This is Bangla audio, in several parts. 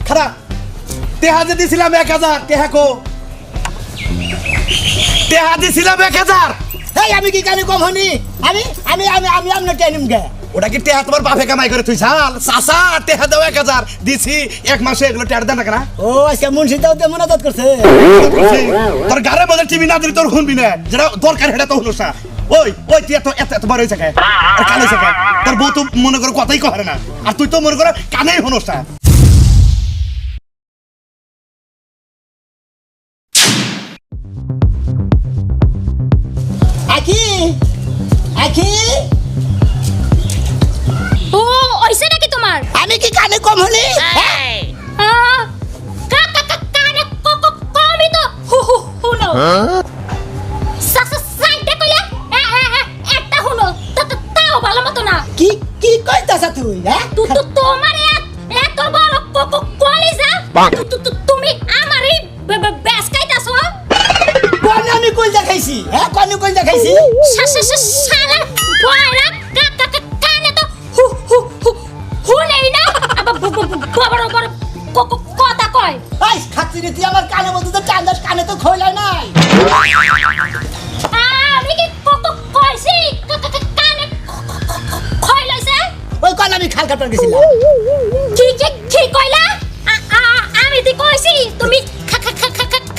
খারা টেহা যে দিছিলাম 1000 টেহা কো টেহা দিছিলাম 1000 এই আমি কি কানে কম হনি আমি আমি আমি আমি আমনে টাইম গে ওটা কি টেহা তোমার বাপে কামাই করে তুই চাল চাচা টেহা দাও 1000 দিছি এক মাসে এগুলো টেহা দেন না ও আচ্ছা মুন্সি দাও তে মনাদত করছে তোর গারে মধ্যে টিভি না দিলে তোর শুনবি না যেটা দরকার সেটা তো হলো না ওই ওই তুই এতবার হয়েছে আর কানে শেখা তোর বউ তো মনে করো কথাই কহে না আর তুই তো মনে করো কানেই হনোস না আকি আকি ও ওইছে নাকি তোমার আমি কি কানে কম হনি কানে কমই তো হুনো সাইডে কইলে একটা হুনো তাও ভালো মতো না কি কি কইতাছ তুই হ্যাঁ তোমার এত বড় কলিজা তুমি আমারই বেস খাইতাছো কোন আমি কই দেখাইছি হ্যাঁ কোন কই দেখাইছি শালা বয়রা কানে তো হুনেই না বড় বড় কথা কয় এই খাতিরে তুই আমার কানে মধ্যে তো টান্দাস কানে তো খইলাই নাই আমি কি কইছি কানে খইলাইছে ওই কোন আমি খাল কাটার গেছিলাম কি কইলা আমি দি কইছি তুমি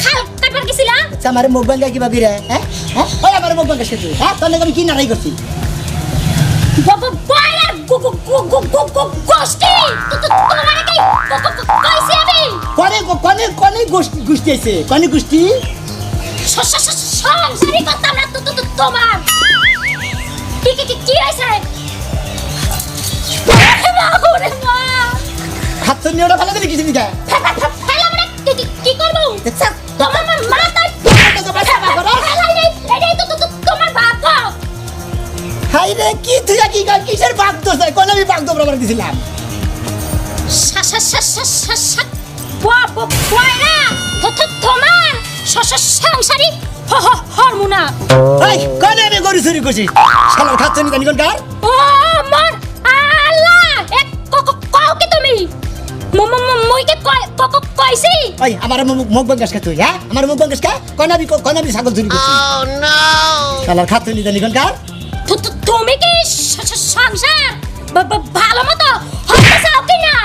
খাল কাটার গেছিলা আমার মুখ ভাঙ্গা কিবা বিরে হ্যাঁ ওই আমার মুখ ভাঙ্গা সেতু হ্যাঁ তোর নাকি আমি কি নারাই করছি বয়রা গোষ্ঠী তোমার কি কইছি আমি কোনে গোষ্ঠী আছে কোনে গোষ্ঠী সংসারই করতাম না তোমার কি হয়েছে হাত নিয়ে ওটা ফেলা দিলি কিছু দিকে কি করবো তোমার মাথায় তোমার ভাগ্য হাই রে কি তুই কি কিসের বাগ দোষ নাই কোন আমি বাগ দোবরা করে দিছিলাম তোমার সংসারী হরমোনা এই কোন আমি গরু চুরি করছি শালা খাচ্ছ নি জানি কোন কার ও আমার আল্লাহ এক কও কি তুমি মই কে কইছি ওই আমার মুখ ভাঙ্গাস কা তুই হ্যাঁ আমার মুখ ভাঙ্গাস কা কোন আমি ছাগল চুরি করছি ও নো শালা খাচ্ছ নি জানি কোন কার তুমি কি সংসার ভালো মতো হতে চাও কি না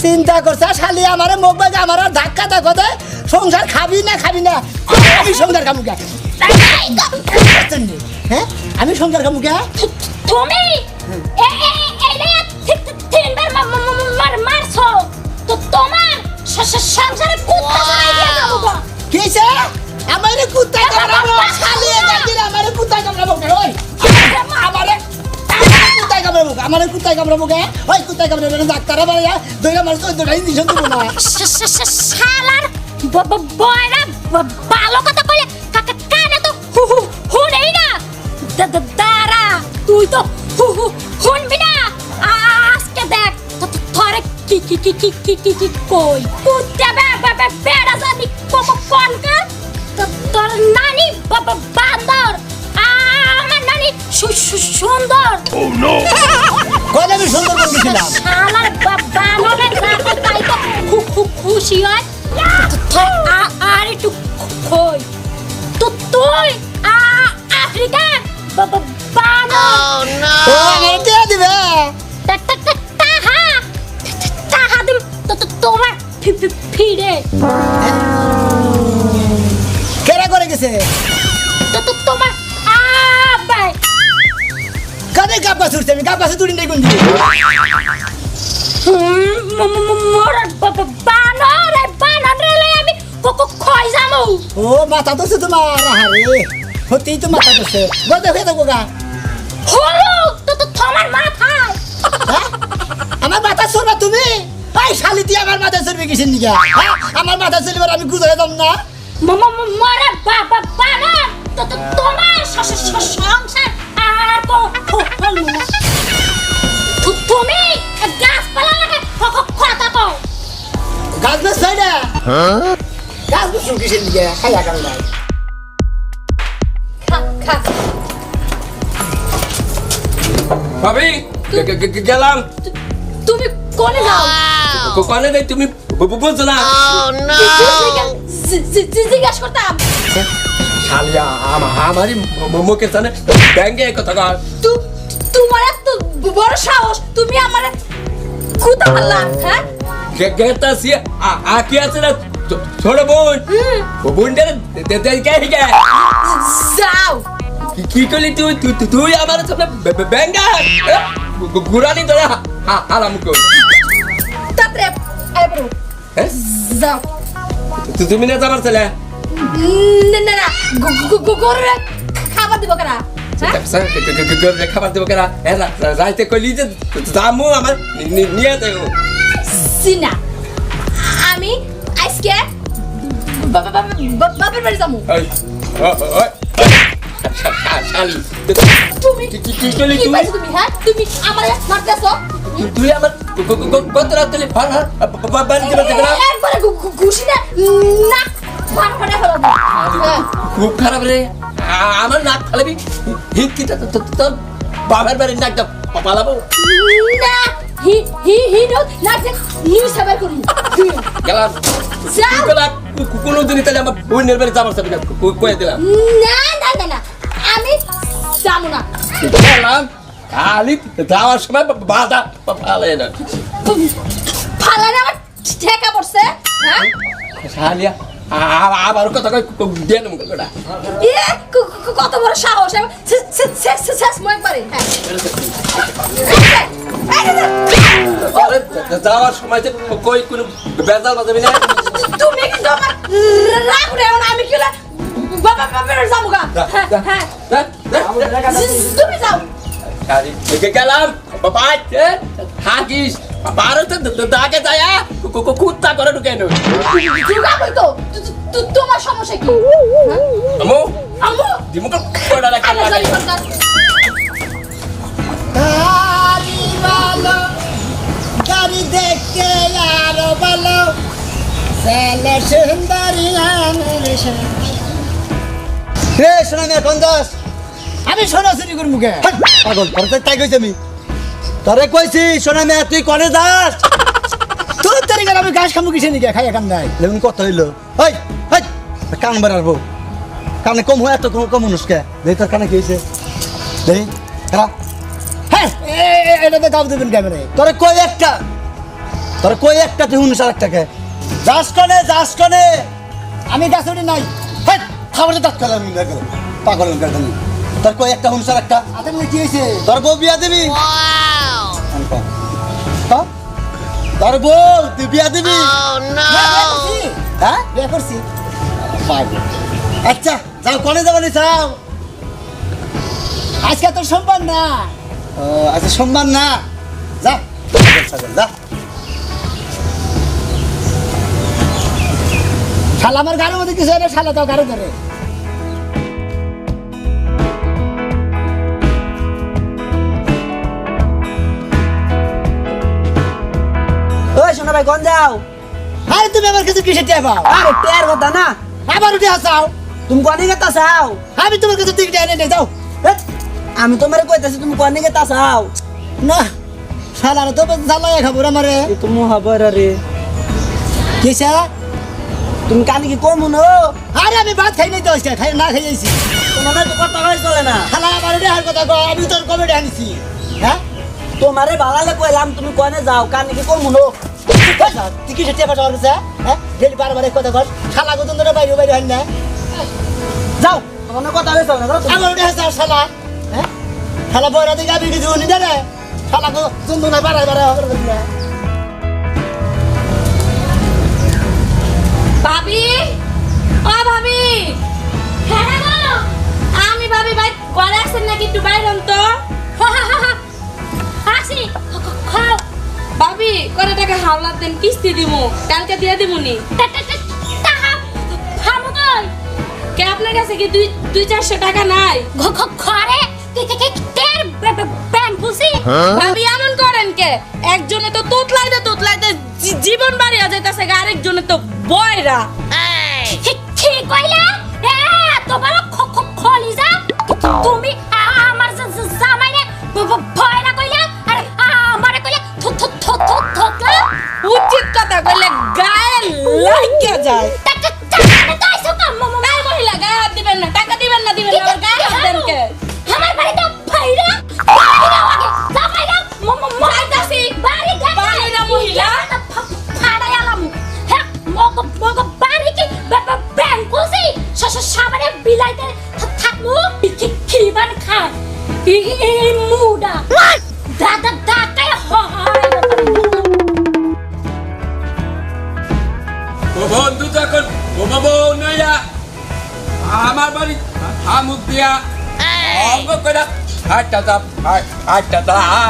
চিন্তা করছ শালি আমার মুখ ভাঙ্গা আমার ধাক্কা দাও দে সংসার খাবি না আমি সংসার খামু কা হ্যাঁ আমি সংসার খামু কা তুমি তিনবার মারছো তো তোমার সংসারে কুত্তা চড়াই দিয়ে যাবো গো কিসে আমারে কুত্তা কামড়াবো শালি গাজির আমারে কুত্তা কামড়াবো ওই আমারে কুত্তা কামড়াবো কে ওই কুত্তা কামড়াবো ডাক্তার আবার দইরা মারছ দইরা ইনজেকশন দিব না শালার বয়রা ভালো কথা কইলে কানে তো হুনেই না দাঁড়া তুই তো শুনবি না আজকে দেখ তোরে কি কই কুত্তা বেড়া জানি কোনকা তোর নানি বান্দর আমার নানি সুন্দর ও নো কোন আমি সুন্দর বলেছিলাম শালার বানরে রাতে তাই তো খুশি হয় আর একটু কই তো তুই আফ্রিকা বানো ও আমার দিয়ে দিবে তাহা দিম তো তোমার ফিরে কেরা করে গেছে তো তোমার আব্বাই কানে গাপা ছুটছে আমি গাপা ছুটি নেই কোন দিকে মোর বানরে লই আমি কই যামু ও মাথা তো তোমার আরে হতেই তো মাথা দোছে বলতে হয়ে থাকো গা হলো তো তোমার মাথায় আমার মাথা সরবা তুমি এই শালি তুই আমার মাথা সরবে কিসের নিকে আমার মাথা সরবে আমি গুজরে দাম না মরে বাবা বানা তো তোমার সংসার আর হলো না তুমি গাছপালা লাগে কথা কও গাছ বেশ হয় না গাছ বেশ কিসের নিকে খাইয়া কাম নাই খা ভাবি গেলাম। তুমি কোনে যাও কোনে দেই তুমি বুঝছো না জিজ্ঞাসা করতাম শালিয়া আমারই মুখের সামনে ব্যাঙ্গে কথা কর তোমার এত বড় সাহস তুমি আমার কুতা পাল্লা হ্যাঁ গেতাছি আকি আছে না ছোট বোন বোনটার কে যাও কি করলি তুই তুই আমার সামনে ব্যাঙ্গা গুরানি ধরে হারাম কর তারপরে আইবো যাও তুমি না যাবার ছেলে না না না গরুরে খাবার দিব কেনা খাবার দেবো কেনা রাইতে কইলি যে জামু আমার নিয়ে দেবো সিনা আমি আজকে বাবার বাড়ি যাবো শালি তুমি কি করলি কি তুই পাইছো তুমি হ্যাঁ তুমি আমারে মারতেছো তুই আমার কত রাত দিলি বাড়িতে বাড়তে গেলাম একবারে ঘুষি না না বার করে ফেলাবো খুব খারাপ রে আমার নাক ফালাবি হিটকিটা তোর বাবার বাড়ির নাকটা পালাবো না হি নো না যে নিউজ খবর করি গেলাম যাও কোনো দিনই তাহলে আমার বোনের বাড়ি যাবার চাবি না কয়ে দিলাম না না না না আমি যাবো না গেলাম খালি যাওয়ার সময় বাধা ফালে না ফালারে আমার ঠেকা পড়ছে হ্যাঁ শালিয়া আবার কথা কই দিয়ে নেব কথা ইয়ে কত বড় সাহস শেষ মই পারে যাওয়ার সময় যে কই কোনো বেজাল বাজাবি না তুমি কিন্তু আমার রাগ রেও না আমি কি বাবা বাবার যাবো গা হ্যাঁ তুমি যাও খালি গেলাম বাবা হাগিস ভারতে দাগে যায় কুত্তা করে ঢুকে নেবে দুর্গা বই তো তোমার সমস্যা কি আমো আমু দিমুকে কোড়া রাখা আরে লাগে সরি সরকার গাড়ি ভালো গাড়ি দেখতে আরো ভালো ছেলে সুন্দরী রে শোনা মেয়ে কোন দাস আমি সোনা চুরি করবো কে পাগল তোর তাই কইছি আমি তোরে কইছি সোনা মেয়ে তুই কনে যাস তোর তারিখে আমি ঘাস খামু কিসে নিকে খাইয়া কাম নাই লেগুন কত হইলো ওই ওই কান বাড়াবো কানে কম হয় এত কম মানুষকে দেই তোর কানে কি হয়েছে দেই খারাপ হ্যাঁ এটাতে গাব দেবেন ক্যামেরায় তোরে কই একটা তুই হুনস আরেকটাকে যাস কনে আমি গাছ উঠি নাই হ্যাঁ খাবারে দাঁত খেলাম পাগল তোর কই একটা হুনস আরেকটা আতে কি হয়েছে তোর বউ বিয়া দিবি তোর বউ তুই বিয়া দিবি হ্যাঁ বিয়া করছি আচ্ছা যাও কনে যাবানি যাও আজকে তোর সোমবার না ও আচ্ছা সোমবার না যা যা শালা আমার গাড়ির মধ্যে কিছু না শালা তো গাড়ি ধরে ওই শোনা ভাই কোন যাও আরে তুমি আমার কাছে কিসে টিয়া পাও আরে টের কথা না আবার উঠে আসাও তুমি কোনে গেতা চাও আমি তোমার কাছে টিকিট এনে নেই যাও আমি তোমারে কইতাছি তুমি কোনে গেতা চাও না শালারে তো জ্বালায় খাবো আমারে তুমি হবার রে কিসে তুমি কানে কি কম নো আরে আমি ভাত খাই নাই তো আজকে খাই না খাই যাইছি তোমার তো কথা কই চলে না শালা আমার দেহার কথা কও আমি তোর কবে আনিছি হ্যাঁ তোমারে বালালে কইলাম তুমি কোনে যাও কানে কি কম নো তুই কিসে টিয়া পাঠাওয়ার কাছে হ্যাঁ ডেলি বারবার এক কথা কর শালা গতন ধরে বাইরে বাইরে হয় না যাও তোমার কথা কই চলে না যাও আমার উঠে আসা শালা হ্যাঁ শালা বয়রা দিকে আমি কিছু নি জানে শালা গো চন্দ না বাড়াই বাড়াই হবে না ভাবি ও ভাবি হ্যাঁ গো আমি ভাবি ভাই ঘরে আসেন নাকি একটু বাইরে তো আসি খাও ভাবি করে টাকা হাওলাত দেন কিস্তি দিমু কালকে দিয়ে দিমুনি খাবো কই কে আপনার কাছে কি 200-400 টাকা নাই ঘরে তের ব্যাংক পুসি ভাবি এমন করেন কে একজনে তো তোতলাইতে জীবন বাড়িয়া যাইতাছে আরেকজনে তো বয়রা ঠিক কইলা তোমার খলিজা তুমি আমার জামাইনে ভয় না কইলা আর আমারে কইলা থতলা উঠে বলে গায়ে লাগিয়ে যায় টাকা তো আইছো কাম এই মহিলা গায়ে হাত দিবেন না টাকা দিবেন না আবার গায়ে হাত দেন কে আমার বাড়িতে ফাইরা যা ফাইরা মাইতাছি বাড়ি বাইরা মহিলা ফাড়াই আলাম হ্যাঁ মগ বাড়ি কি ব্যাংকুসি সামনে বিলাইতে থাকমু কি বান খায় এই মুডা দাদা দাকাই হয় বন্ধু যখন বউ নইয়া আমার বাড়ি আমুক দিয়া অঙ্গ করে হাটটা দাম হাটটা দাম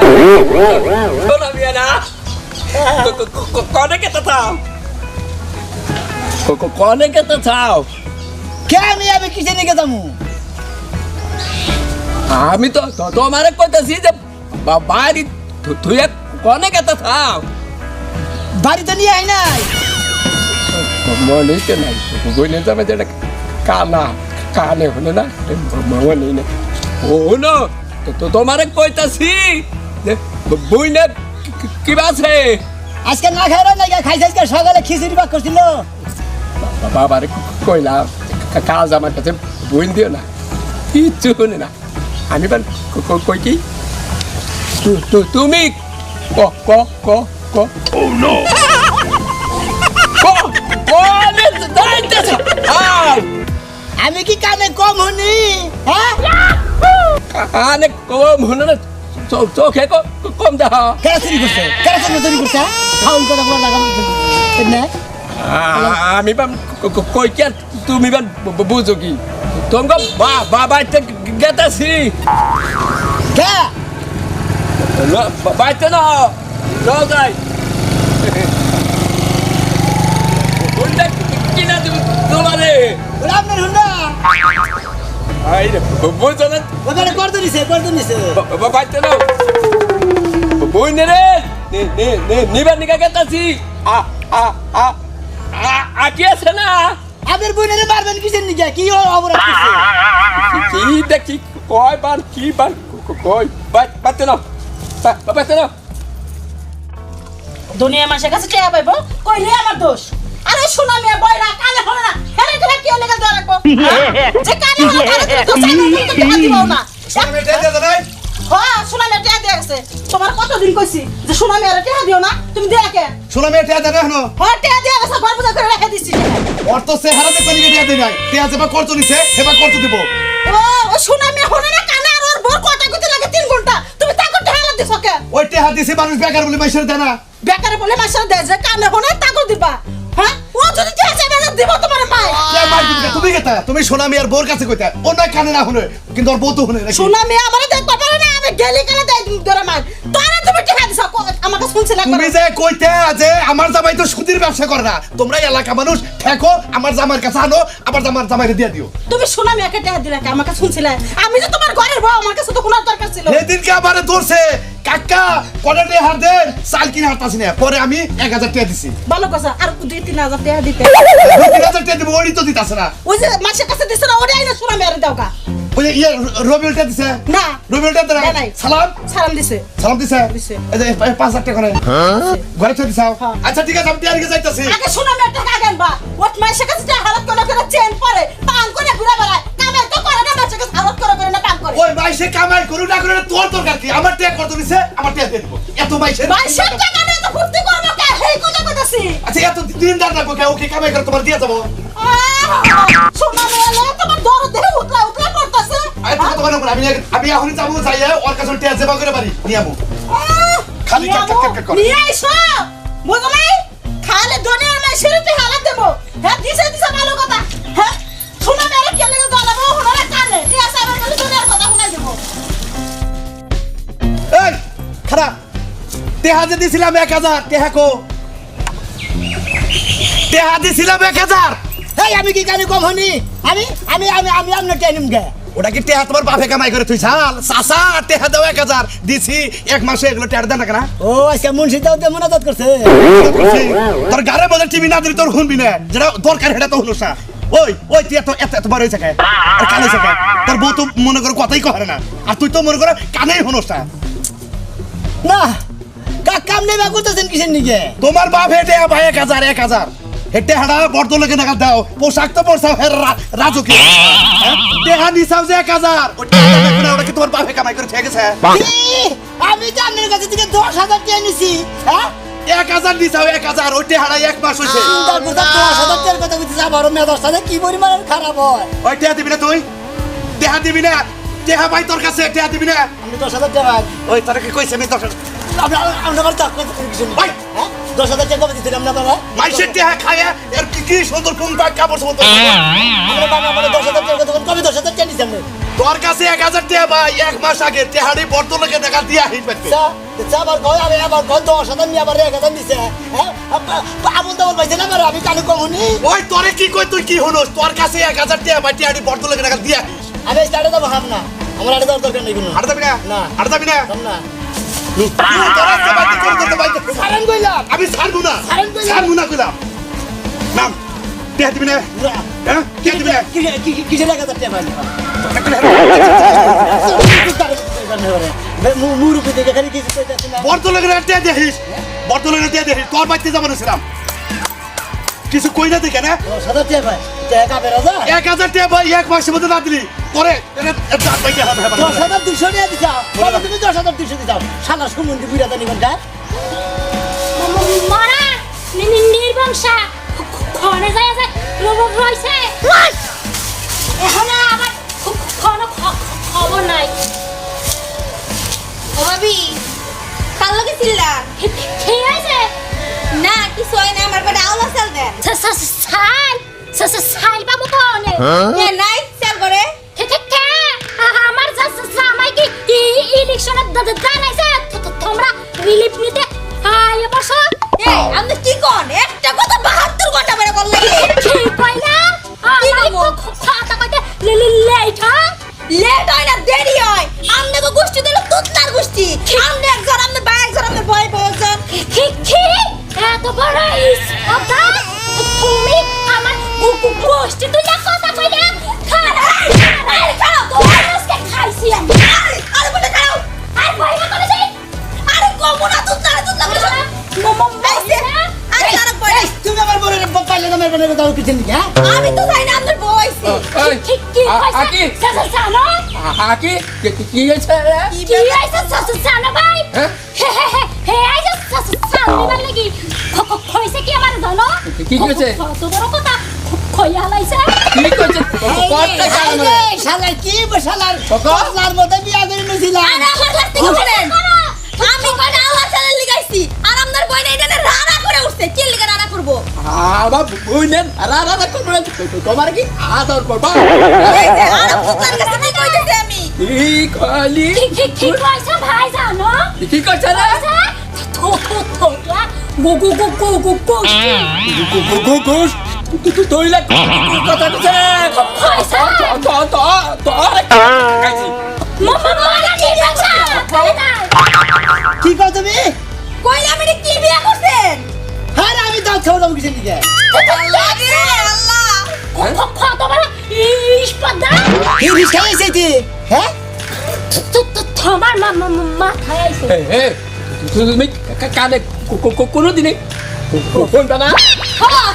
বিয়া না কনে কেতে চাও কনে কেতে চাও কে আমি কিসে নিয়ে যাবো আমি তো তোমারে কইতাছি যে বাড়ি তুই কনে কেতে চাও বাড়ি তো নিয়ে আই নাই মনে কে নাই বইনে যাবে যেটা কানা কানে হলো না মনে নেই হলো তো তোমারে কইতাছি যে বইনে কি আছে আজকে না খাই না খাইছে আজকে সকালে খিচুড়ি ভাত করছিল বাবারে কইলাম কাজ আমার কাছে বইন দিও না কিচ্ছু শুনে না আমি কই কি তুমি ক ক ক ক ও নো আমি কি কানে কম হনি হ্যাঁ কানে কম হলো না চোখে কম দেখা কেন চুরি করছে ফাউল কথা বলা লাগাম না আমি কই কি তুমি বুঝো কি তোমাকে বাবা গেতাছি কে বাইতে না যাই কিনা তোমারে ওরা আপনার হুন্ডা বুঝো না ওখানে করতে নিছে বাইতে না বই নে রে নিবার নিকা গেতাছি আকি আছে না আপনার বোনের মারবেন কিসের নিকে কি অপরাধ করছে কি দেখি কয় বার কি বার কই বাইতে না বাইতে না দুনিয়া মানুষের কাছে টেয়া পাইবো কইলে আমার দোষ আরে শোনা মিয়া বয়রা কানে হলো না হেরে ধরে কি লেগে দেওয়া রাখবো যে কানে হলো তারে তো টেয়া দিব না হ্যাঁ শোনা মিয়া টেয়া দিয়ে গেছে তোমার কতদিন কইছি যে শোনা মিয়া টেয়া দিও না তুমি দেয়া কে শোনা মেয়ে টিয়া দেবে এখন হ্যাঁ টেয়া দিয়ে গেছে বরবাদ করে রেখে দিছি অর্থ সে হারাতে পারি টিয়া দেয় নাই টিয়া যেবা করতে নিছে সেবা করতে দিব ও শোনা মিয়া হলো না কানে আর ওর বর কথা কইতে লাগে 3 ঘন্টা তুমি তাকে টেয়া দিছো কে ওই টিয়া দিছে মানুষ বেকার বলে মাইশের দেয় না বেকারে বলে মাসা দেয় যে কানে হলো তাকে দিবা হ্যাঁ ও যদি টেয়া চাইবে না দিব তোমার মাই কে মার দিবে তুমি কেতা তুমি সোনা মিয়ার বোর কাছে কইতা ও না কানে না শুনে কিন্তু ওর বউ তো শুনে নাকি শোনা মেয়ে আমারে দেখতে পারে না আমি গেলি কালে দেই ধরে মার তোরা তুমি টেকা দিছ আমাকে শুনছিল তুমি যে কইতে যে আমার জামাই তো সুতির ব্যবসা করে না তোমরা এলাকা মানুষ ঠেকো আমার জামাইয়ের কাছে আনো আবার জামাইকে দিয়ে দিও তুমি শোনা মেয়েকে টেকা দিলা কে আমাকে শুনছিল আমি যে তোমার ঘরের বউ আমার কাছে তো কোনো দরকার ছিল সেদিনকে আমারে ধরছে কাকা কোয়ার্টারে হার দেন চাল কিনে হারতাছি না পরে আমি 1000 টাকা দিছি ভালো কথা আর 2-3 হাজার টাকা দিতে 3000 টাকা দিব ওই তো দিতাছ না ওই যে মাসের কাছে দিছ না ওটাই না শোনা মেয়ের দাও কা ওই যে রবিউলটা দিছে না রবিউলটা দেয় নাই। সালাম সালাম দিছে সালাম দিছে দিছে। এই যে 5000 টাকা করে ঘরে চলে দিছাও হ্যাঁ। আচ্ছা ঠিক আছে আমি টিয়ারিকে যাইতাছি আগে শোনা মেয়ের টাকা আনবা ওট মাসের কাছে টাকা হালত করে চেন পরে পান করে ঘুরে বেড়ায় কামাই তো করে না মাসের কাছে হালত করে না পান করে ওই মাইসে কামাই করু না করে তোর দরকার কি আমার টাকা কত দিছে আমার টাকা দিয়ে দিব এত মাইসে মাসের টাকা নিয়ে তো ফুর্তি করবো কে হেই কথা কইতাছি আচ্ছা এত দিন দাঁড় রাখবো কে ওকে কামাই করে তোমার দিয়ে যাবো শোনা মেয়ে তোমার দর দেহে উতলা পড়তাছে আরে তোমার উপর আমি এখনই যাবো যাইয়া ওর কাছে টাকা জমা করে পারি নিয়ে আমু খালি কাট করে নিয়ে আইসো বুঝো নাই খালে দুনিয়ার মাসের তুই হালাত দেবো হ্যাঁ দিছে ভালো কথা হ্যাঁ শোনা মেয়ে কে লাগে দলাবো হনারে কানে ঠিক আছে আমার কাছে দুনিয়ার কথা শুনাই দেবো এই খারা টেহা যে দিছিলাম 1000 টেহা কো টেহা দিছিলাম 1000 এই আমি কি কানে কম হনি আমি আমি আমি আমি আপনার টেনিম গে ওটা কি টেহা তোমার বাপে কামাই করে তুই চাল চাচা টেহা দাও 1000 দিছি এক মাসে এগুলো টেহা দেন না ও আজকে মুন্সি দাও তে মনাদত করছে তোর গারে মধ্যে টিভি না দিলে তোর শুনবি না যেটা দরকার সেটা তো হলো না ওই তুই এত বার হয়েছে খায় আর কানে শেখায় তোর বউ তো মনে করে কথাই কহে না আর তুই তো মনে করে কানেই হনোস না না কাম নেই বা করতেছেন কিসের নিকে তোমার বাপ হেটে ভাই 1000 হেটে হাড়া বর্তলকে নাগাল দাও পোশাক তো পরছাও হে রাজুকে দেহা নিছাও যে 1000 ওটা দেখো না ওটা কি তোমার বাপে কামাই করে ঠিক আছে আমি তো আপনার কাছে থেকে 10,000 টাকা নিছি হ্যাঁ 1000 নিছাও 1000 ওটা হাড়া এক মাস হইছে চিন্তা করতে 10,000 টাকার কথা বলতে যাবার মেজাজটা যে কি পরিমাণের খারাপ হয় ওই টেহা দিবি না তুই টেহা দিবি না টেহা ভাই তোর কাছে টেহা দিবি না আমি 10,000 টাকা ওই তারা কি কইছে আমি দশ আপনার টাকা কিছু ভাই 10,000 টাকা কবে দিতেন আপনারা মাইসের টেহা খায়া এর কি সুন্দর কোন পাক কাপড় চোপড় আমরা বাবা আমার 10,000 টাকা তখন কবে 10,000 টাকা নিছেন তোর কাছে 1000 টাকা ভাই এক মাস আগে টেহাড়ি বর্তলকে টাকা দিয়া হিট পাইতে আবার কয় আমি আবার কয় 10,000 নিয়ে আবার 1,000 দিছে হ্যাঁ আমল তো পাইছে না আমি কানে কমনি ওই তোরে কি কই তুই কি হনস তোর কাছে 1000 টাকা ভাই টেহাড়ি বর্তলকে টাকা দিয়া হিস আমি স্টার্টে যাবো হাম না আমার আড়ে যাওয়ার দরকার নেই কোনো হাড় যাবি না না। হাড় যাবি না হাম না তোরা যে বাড়ি করতে বাইতে সারেন কইলাম আমি ছাড়বো না ছাড়েন কইলাম। ছাড়বো না কইলাম নাম টেহা দিবি না হ্যাঁ টেহা দিবি না কিসের 1,000 টাকা পাইছে মুরুপি থেকে খালি কিছু কইতাছি না বর্তলকে টেহা দিয়া হিস বর্তলকে টেহা দিয়া হিস তোর বাইতে যাবো না ছিলাম কিছু কই না দেখে না 10,000 টাকা পাই টাকা বেরো যা 1000 টাকা ভাই এক মাসের মধ্যে না দিলি পরে দাঁত পাইতে হবে 10,200 নিয়ে দিছাও বাবা তুমি 10,200 দিছাও সারা সুমন্দি বুইরা জানি কোনটা মরা নির্বংশা খনে যায় যায় রইছে এখন আমার কোনো খবর নাই ও ভাবি কাল লগে ছিলা ঠিক আছে না কিছু হয় না আমার পেটে আওলা চাল দে সাইল বাবু কোনে এ নাই চাল করে আমার জামাই কি ইলেকশনে দাঁড়াইছে তোমরা রিলিফ নিতে আয় বসো এ আমি কি কোন একটা কথা 72 ঘন্টা বেরে বললে ঠিক কইলা আমি কথা কইতে লেট লেট হয় না দেরি হয় আমনে গো গোষ্ঠী দিল তুতনার গোষ্ঠী আমনে একজন আমনে ভাই একজন আমনে ভয় বলছেন ঠিক এত বড় কথা তুমি আমার গোষ্ঠী তুই কথা কইলা খাইছি আমি আরে বলে খাও আর ভয় না করে যাই আরে কমুনা তুতনার বলে আরে তার পরে তুমি আমার বড় পাইলে না মেরে বলে দাও কিছু নি হ্যাঁ আমি তো জানি না আপনার বয়সে ঠিক কি আকি কইছা জানো আকি কি হয়েছে রে কি আইছে জানো ভাই হ্যাঁ? হে আইছে জানো লাগি কইছে কি আমার জানো কি কইছে? কত বড় কথা কইয়া লাইছে কি কইছে কতটা কাম রে শালার কি শালার ককা? শালার মধ্যে বিয়া করে নিছিলাম আরে আমার লাগতে কি বলেন আমি কোন আওয়াজ চালান লিগাইছি আর আপনার বই না এটা রাড়া করে উঠছে কি লিগা রাড়া করব আমার বুইনেন রারা করবে তোমার কি আদর করবা এই যে আর আপনার কাছে কি কইতেছি আমি কি কইলি কি কইছে ভাই জানো কি কইছে রে গোস তুই লা কথা কইছে তো কাইছি কি কও তুমি কইলা আমি কি বিয়া করছেন হ্যাঁ আমি দাও খাওয়া দাও কিছু নি আল্লাহ রে আল্লাহ কি রিসাই সেটি হ্যাঁ তোমার মাথায় আইছে হে তুমি কানে কোনো দিনে কোনটা না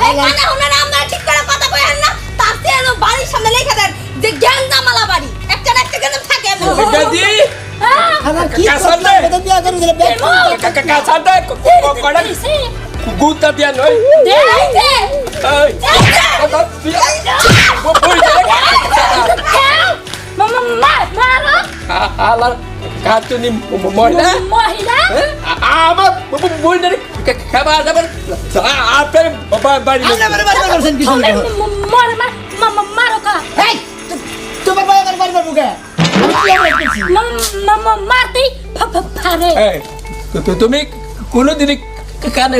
হে কানে হুনা নাম না ঠিক করে কথা কইেন না তাতে এলো বাড়ির সামনে লেখা দেন যে গেন্দামালা বাড়ি একটা না একটা গেন্দা থাকে আমি গাদি আমার কি কাসার দে। কথা বিয়া করে দিলে ব্যাগ কাছাতে কড়া গুতা দিয়া নই এই আলার কাতুনি মহিলা আমার বইনের খাবার দাবার আপনার বাড়ি আমরা বাড়ি বাড়ি করছেন কিছু নি এই তোমার বাবা বাড়ি বাড়ি বুকে তুমি কোনোদিনই কানে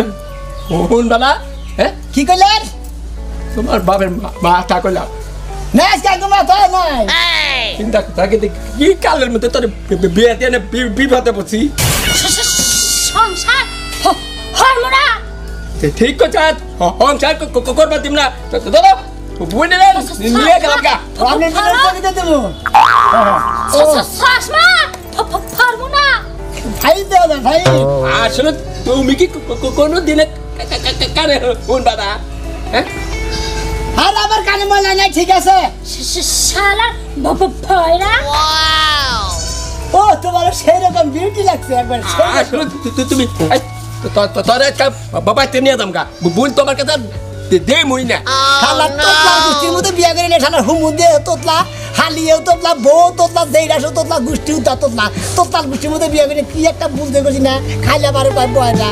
শুনবা না হ্যাঁ কি কইলেন তোমার বাবার মাথা কইলাম না আজকে একদম মাথা নাই চিন্তা থাকে কি কালের মধ্যে তোর বিয়ে দিয়ে বিপদে পড়ছি সংসার হরমোনা ঠিক কথা সংসার করবা দিম না দাদা বুঝে নিয়ে গেলাম গা আপনি দিলে দিতে দেবো শ্বাসমা হরমোনা ফাইল দেওয়া না ফাইল আসলে তুমি কি কোনো দিনে কানে শুনবা না হ্যাঁ আর আমার কানে ময়লা নাই ঠিক আছে শালা ভয়রা ও তোমার সেরকম বিউটি লাগছে একবার আসলে তুমি তোর একটা বাবাতে নিয়ে দাম গা বোন তোমার কাছে দে মুই না শালা তোতলা গুষ্টির মধ্যে বিয়া করে নে শালা হুমু দে তোতলা হালিয়েও তোতলা বউ তোতলা দেইরাসও তোতলা গুষ্টিও তোতলা তোতলা গুষ্টির মধ্যে বিয়া করে কি একটা বুঝতে করছি না খাইলে পারে বয় না